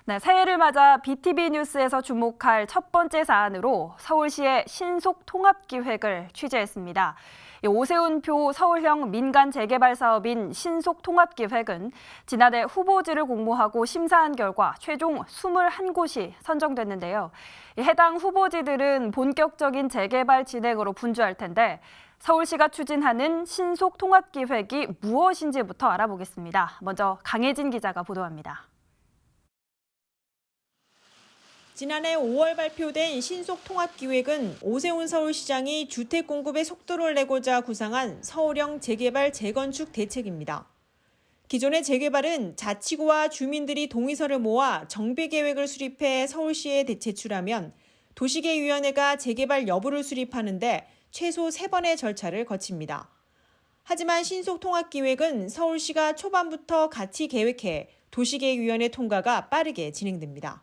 네, 새해를 맞아 BTV 뉴스에서 주목할 첫 번째 사안으로 서울시의 신속 통합 기획을 취재했습니다. 오세훈표 서울형 민간 재개발 사업인 신속 통합 기획은 지난해 후보지를 공모하고 심사한 결과 최종 21곳이 선정됐는데요. 해당 후보지들은 본격적인 재개발 진행으로 분주할 텐데 서울시가 추진하는 신속 통합 기획이 무엇인지부터 알아보겠습니다. 먼저 강혜진 기자가 보도합니다. 지난해 5월 발표된 신속통합기획은 오세훈 서울시장이 주택 공급에 속도를 내고자 구상한 서울형 재개발 재건축 대책입니다. 기존의 재개발은 자치구와 주민들이 동의서를 모아 정비계획을 수립해 서울시에 제출하면 도시계획위원회가 재개발 여부를 수립하는데 최소 3번의 절차를 거칩니다. 하지만 신속통합기획은 서울시가 초반부터 같이 계획해 도시계획위원회 통과가 빠르게 진행됩니다.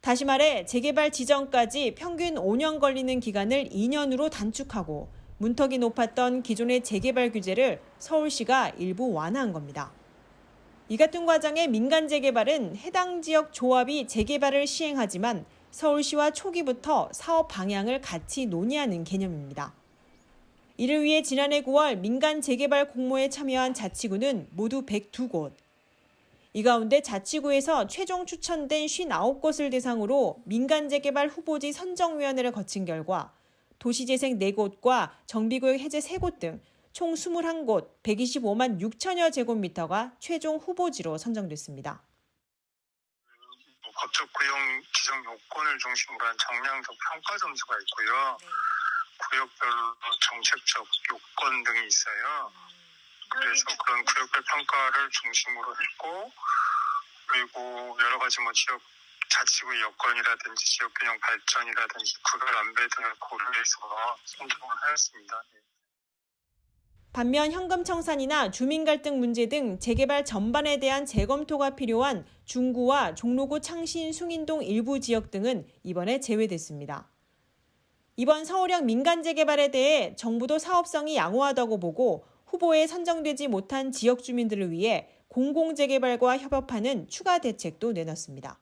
다시 말해 재개발 지정까지 평균 5년 걸리는 기간을 2년으로 단축하고 문턱이 높았던 기존의 재개발 규제를 서울시가 일부 완화한 겁니다. 이 같은 과정의 민간 재개발은 해당 지역 조합이 재개발을 시행하지만 서울시와 초기부터 사업 방향을 같이 논의하는 개념입니다. 이를 위해 지난해 9월 민간 재개발 공모에 참여한 자치구는 모두 102곳. 이 가운데 자치구에서 최종 추천된 59곳을 대상으로 민간재개발 후보지 선정위원회를 거친 결과 도시재생 4곳과 정비구역 해제 3곳 등 총 21곳 125만 6천여 제곱미터가 최종 후보지로 선정됐습니다. 법적 구형 지정 요건을 중심으로 한 정량적 평가 점수가 있고요. 구역별로 정책적 요건 등이 있어요. 그래서 그런 구역별 평가를 중심으로 했고, 그리고 여러 가지 지역 자치구의 여건이라든지 지역균형 발전이라든지 구별 안배 등을 고려해서 선정을 하였습니다. 반면 현금 청산이나 주민 갈등 문제 등 재개발 전반에 대한 재검토가 필요한 중구와 종로구 창신 숭인동 일부 지역 등은 이번에 제외됐습니다. 이번 서울형 민간 재개발에 대해 정부도 사업성이 양호하다고 보고 후보에 선정되지 못한 지역 주민들을 위해 공공재개발과 협업하는 추가 대책도 내놨습니다.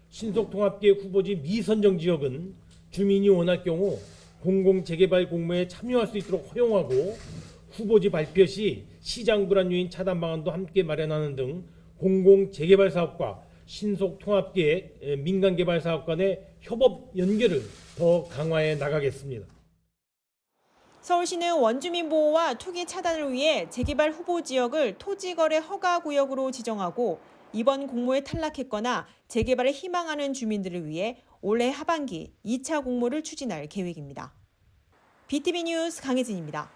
신속통합기획 후보지 미선정 지역은 주민이 원할 경우 공공재개발 공모에 참여할 수 있도록 허용하고 후보지 발표 시 시장 불안 요인 차단 방안도 함께 마련하는 등 공공재개발 사업과 신속통합기획 민간개발 사업 간의 협업 연계를 더 강화해 나가겠습니다. 서울시는 원주민 보호와 투기 차단을 위해 재개발 후보 지역을 토지거래 허가 구역으로 지정하고 이번 공모에 탈락했거나 재개발을 희망하는 주민들을 위해 올해 하반기 2차 공모를 추진할 계획입니다. BTV 뉴스 강혜진입니다.